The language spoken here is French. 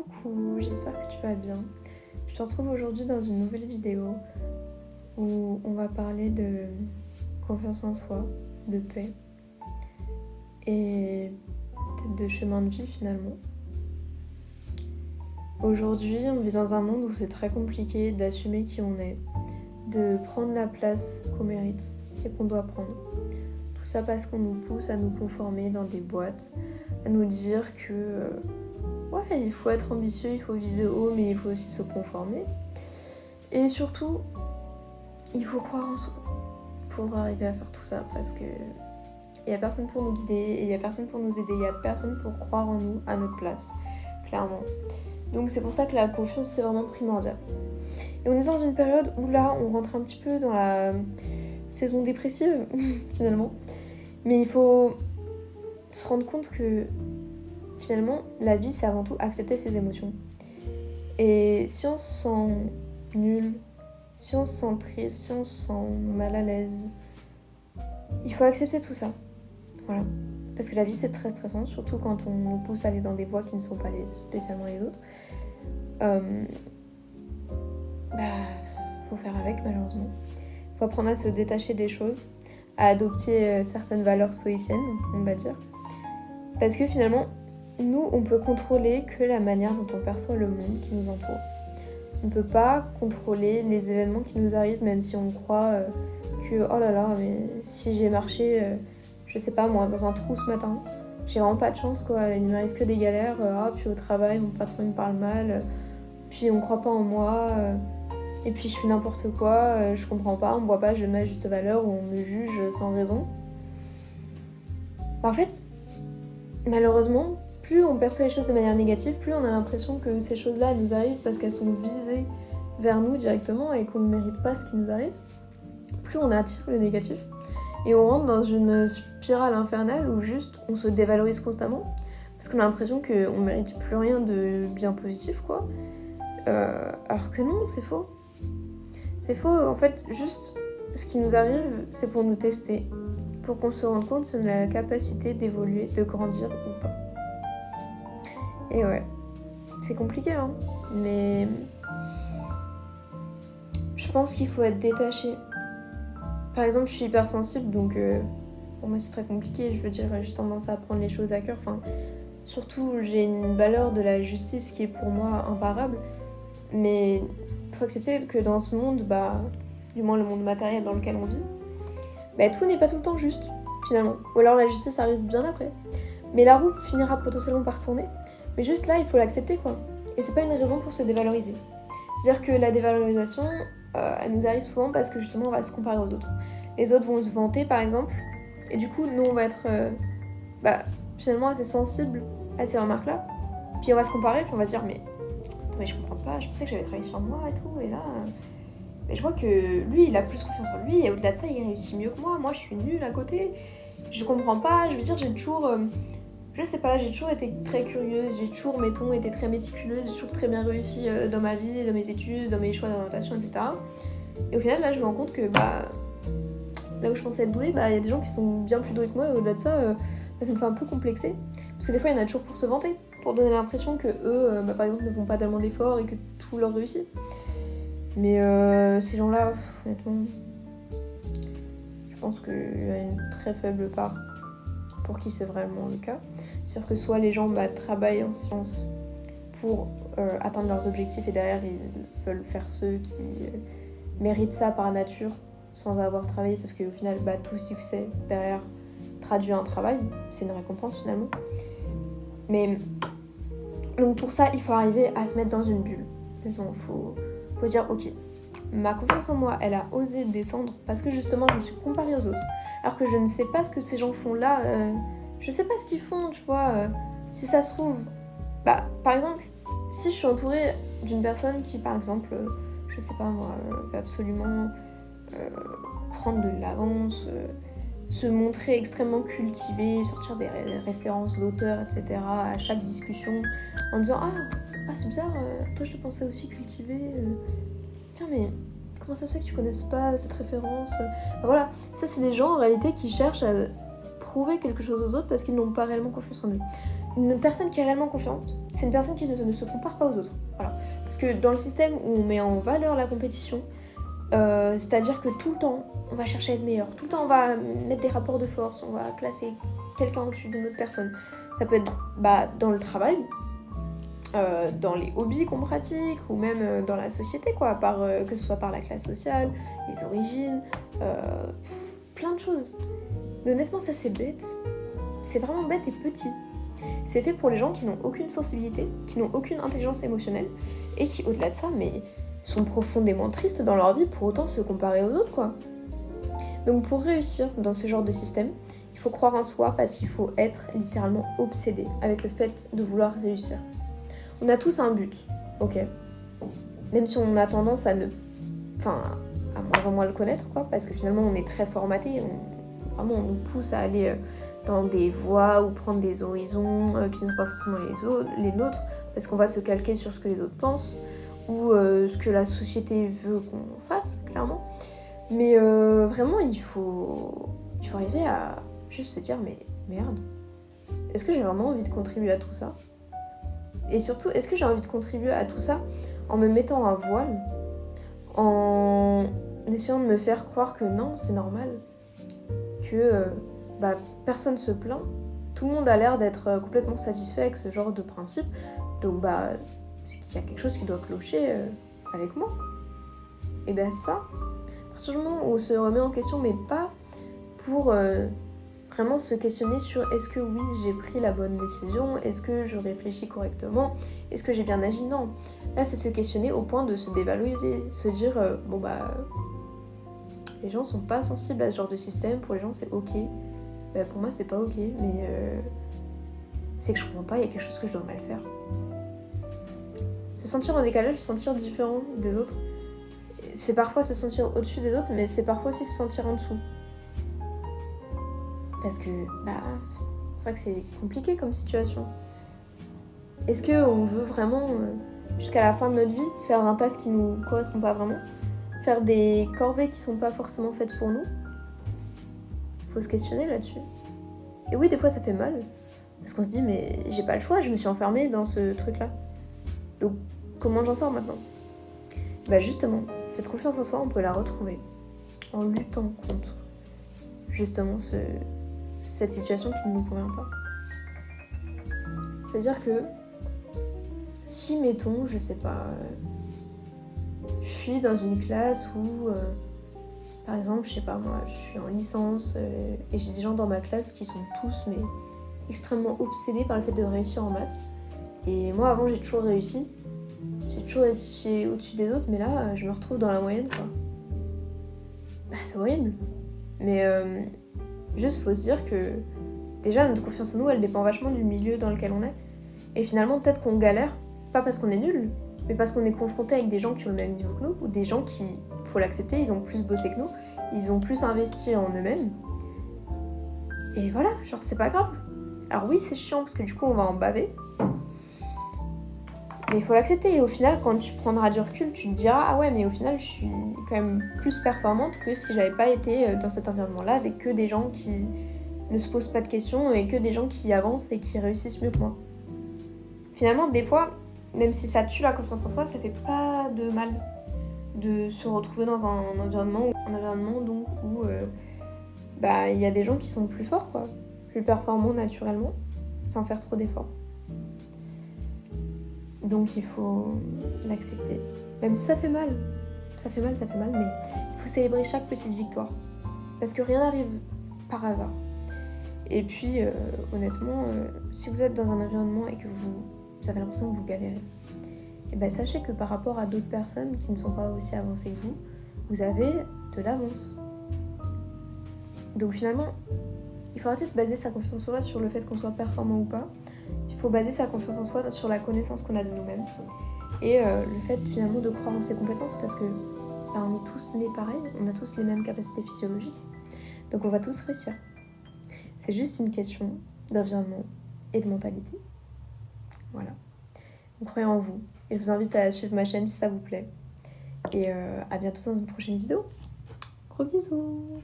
Coucou, j'espère que tu vas bien. Je te retrouve aujourd'hui dans une nouvelle vidéo où on va parler de confiance en soi, de paix et peut-être de chemin de vie finalement. Aujourd'hui, on vit dans un monde où c'est très compliqué d'assumer qui on est, de prendre la place qu'on mérite et qu'on doit prendre. Tout ça parce qu'on nous pousse à nous conformer dans des boîtes, à nous dire que ouais, il faut être ambitieux, il faut viser haut, mais il faut aussi se conformer. Et surtout, il faut croire en soi pour arriver à faire tout ça, parce que il n'y a personne pour nous guider, et il n'y a personne pour nous aider, il n'y a personne pour croire en nous à notre place, clairement. Donc c'est pour ça que la confiance, c'est vraiment primordial. Et on est dans une période où là, on rentre un petit peu dans la saison dépressive, finalement. Mais il faut se rendre compte que finalement, la vie, c'est avant tout accepter ses émotions. Et si on se sent nul, si on se sent triste, si on se sent mal à l'aise, il faut accepter tout ça. Voilà. Parce que la vie, c'est très stressant, surtout quand on nous pousse à aller dans des voies qui ne sont pas spécialement les nôtres. Faut faire avec, malheureusement. Faut apprendre à se détacher des choses, à adopter certaines valeurs stoïciennes, on va dire. Parce que finalement, nous, on peut contrôler que la manière dont on perçoit le monde qui nous entoure. On ne peut pas contrôler les événements qui nous arrivent, même si on croit que, oh là là, mais si j'ai marché, je sais pas moi, dans un trou ce matin, j'ai vraiment pas de chance, quoi. Il m'arrive que des galères, puis au travail, mon patron il me parle mal, puis on croit pas en moi, et puis je fais n'importe quoi, je comprends pas, on me voit pas, je mets juste valeur, ou on me juge sans raison. En fait, malheureusement, plus on perçoit les choses de manière négative, plus on a l'impression que ces choses-là elles nous arrivent parce qu'elles sont visées vers nous directement et qu'on ne mérite pas ce qui nous arrive, plus on attire le négatif. Et on rentre dans une spirale infernale où juste on se dévalorise constamment parce qu'on a l'impression qu'on ne mérite plus rien de bien positif, quoi. Alors que non, c'est faux. C'est faux, en fait, juste ce qui nous arrive, c'est pour nous tester, pour qu'on se rende compte si on a la capacité d'évoluer, de grandir ou pas. Et ouais, c'est compliqué, hein, mais je pense qu'il faut être détaché. Par exemple, je suis hypersensible, donc pour moi c'est très compliqué, je veux dire, j'ai tendance à prendre les choses à cœur, enfin, surtout j'ai une valeur de la justice qui est pour moi imparable, mais il faut accepter que dans ce monde, du moins le monde matériel dans lequel on vit, tout n'est pas tout le temps juste, finalement. Ou alors la justice arrive bien après. Mais la roue finira potentiellement par tourner. Mais juste là, il faut l'accepter, quoi. Et c'est pas une raison pour se dévaloriser. C'est-à-dire que la dévalorisation, elle nous arrive souvent parce que justement, on va se comparer aux autres. Les autres vont se vanter, par exemple. Et du coup, nous, on va être finalement assez sensibles à ces remarques-là. Puis on va se comparer, puis on va se dire, mais je comprends pas, je pensais que j'avais travaillé sur moi et tout, et là... Mais je vois que lui, il a plus confiance en lui, et au-delà de ça, il réussit mieux que moi je suis nulle à côté. Je comprends pas, je veux dire, j'ai toujours... j'ai toujours été très curieuse, j'ai toujours, été très méticuleuse, j'ai toujours très bien réussi dans ma vie, dans mes études, dans mes choix d'orientation, etc. Et au final, là, je me rends compte que, là où je pensais être douée, il y a des gens qui sont bien plus doués que moi, et au-delà de ça, ça me fait un peu complexer. Parce que des fois, il y en a toujours pour se vanter, pour donner l'impression que eux, par exemple, ne font pas tellement d'efforts et que tout leur réussit. Mais ces gens-là, honnêtement, je pense qu'il y a une très faible part pour qui c'est vraiment le cas. C'est-à-dire que soit les gens travaillent en sciences pour atteindre leurs objectifs et derrière ils veulent faire ceux qui méritent ça par nature sans avoir travaillé, sauf qu'au final tout succès derrière traduit un travail, c'est une récompense finalement. Mais donc pour ça il faut arriver à se mettre dans une bulle. Donc faut dire ok, ma confiance en moi elle a osé descendre parce que justement je me suis comparée aux autres alors que je ne sais pas ce que ces gens font là, je sais pas ce qu'ils font, tu vois, si ça se trouve par exemple si je suis entourée d'une personne qui par exemple je sais pas moi veut absolument prendre de l'avance, se montrer extrêmement cultivée, sortir des références d'auteurs, etc. à chaque discussion en disant ah c'est bizarre, toi je te pensais aussi cultivée, tiens mais comment ça se fait que tu connaisses pas cette référence, voilà, ça c'est des gens en réalité qui cherchent à prouver quelque chose aux autres parce qu'ils n'ont pas réellement confiance en eux. Une personne qui est réellement confiante, c'est une personne qui ne se compare pas aux autres. Voilà. Parce que dans le système où on met en valeur la compétition, c'est-à-dire que tout le temps, on va chercher à être meilleur. Tout le temps, on va mettre des rapports de force, on va classer quelqu'un au-dessus d'une autre personne. Ça peut être dans le travail, dans les hobbies qu'on pratique, ou même dans la société, quoi, que ce soit par la classe sociale, les origines, plein de choses. Mais honnêtement, ça c'est bête. C'est vraiment bête et petit. C'est fait pour les gens qui n'ont aucune sensibilité, qui n'ont aucune intelligence émotionnelle, et qui, au-delà de ça, mais sont profondément tristes dans leur vie pour autant se comparer aux autres, quoi. Donc pour réussir dans ce genre de système, il faut croire en soi parce qu'il faut être littéralement obsédé avec le fait de vouloir réussir. On a tous un but, ok. Même si on a tendance à moins en moins le connaître, quoi, parce que finalement on est très formaté, on nous pousse à aller dans des voies ou prendre des horizons qui ne sont pas forcément les nôtres, parce qu'on va se calquer sur ce que les autres pensent, ou ce que la société veut qu'on fasse, clairement. Mais vraiment, il faut arriver à juste se dire, mais merde, est-ce que j'ai vraiment envie de contribuer à tout ça ? Et surtout, est-ce que j'ai envie de contribuer à tout ça en me mettant un voile, en essayant de me faire croire que non, c'est normal, que personne se plaint, tout le monde a l'air d'être complètement satisfait avec ce genre de principe, donc c'est qu'il y a quelque chose qui doit clocher avec moi. Et bien ça, à partir du moment où on se remet en question, mais pas pour vraiment se questionner sur est-ce que oui j'ai pris la bonne décision, est-ce que je réfléchis correctement, est-ce que j'ai bien agi, non. Là c'est se questionner au point de se dévaloriser, se dire les gens sont pas sensibles à ce genre de système, pour les gens c'est ok, pour moi c'est pas ok, mais c'est que je comprends pas, il y a quelque chose que je dois mal faire. Se sentir en décalage, se sentir différent des autres, c'est parfois se sentir au-dessus des autres, mais c'est parfois aussi se sentir en dessous. Parce que, c'est vrai que c'est compliqué comme situation. Est-ce qu'on veut vraiment, jusqu'à la fin de notre vie, faire un taf qui nous correspond pas vraiment ? Faire des corvées qui sont pas forcément faites pour nous ? Faut se questionner là-dessus. Et oui, des fois ça fait mal, parce qu'on se dit, mais j'ai pas le choix, je me suis enfermée dans ce truc-là. Donc, comment j'en sors maintenant ? Justement, cette confiance en soi, on peut la retrouver en luttant contre, justement, cette situation qui ne nous convient pas. C'est-à-dire que si, mettons, je sais pas, je suis dans une classe où, par exemple, je sais pas moi, je suis en licence et j'ai des gens dans ma classe qui sont tous extrêmement obsédés par le fait de réussir en maths. Et moi, avant, j'ai toujours réussi. J'ai toujours été au-dessus des autres, mais là, je me retrouve dans la moyenne, quoi. C'est horrible. Mais juste, faut se dire que déjà, notre confiance en nous, elle dépend vachement du milieu dans lequel on est. Et finalement, peut-être qu'on galère, pas parce qu'on est nul, mais parce qu'on est confronté avec des gens qui ont le même niveau que nous, ou des gens qui, faut l'accepter, ils ont plus bossé que nous, ils ont plus investi en eux-mêmes. Et voilà, genre, c'est pas grave. Alors oui, c'est chiant, parce que du coup, on va en baver. Mais il faut l'accepter, et au final, quand tu prendras du recul, tu te diras « Ah ouais, mais au final, je suis quand même plus performante que si j'avais pas été dans cet environnement-là avec que des gens qui ne se posent pas de questions et que des gens qui avancent et qui réussissent mieux que moi. » Finalement, des fois, même si ça tue la confiance en soi, ça fait pas de mal de se retrouver dans un environnement donc, où il y a des gens qui sont plus forts, quoi, plus performants naturellement, sans faire trop d'efforts. Donc il faut l'accepter. Même si ça fait mal, mais il faut célébrer chaque petite victoire. Parce que rien n'arrive par hasard. Et puis, honnêtement, si vous êtes dans un environnement et que vous avez l'impression que vous galérez, sachez que par rapport à d'autres personnes qui ne sont pas aussi avancées que vous avez de l'avance. Donc finalement, il faut arrêter de baser sa confiance en soi sur le fait qu'on soit performant ou pas. Il faut baser sa confiance en soi sur la connaissance qu'on a de nous-mêmes et le fait finalement de croire en ses compétences parce que on est tous nés pareils, on a tous les mêmes capacités physiologiques, donc on va tous réussir. C'est juste une question d'environnement et de mentalité. Voilà. Donc croyez en vous et je vous invite à suivre ma chaîne si ça vous plaît et à bientôt dans une prochaine vidéo. Gros bisous.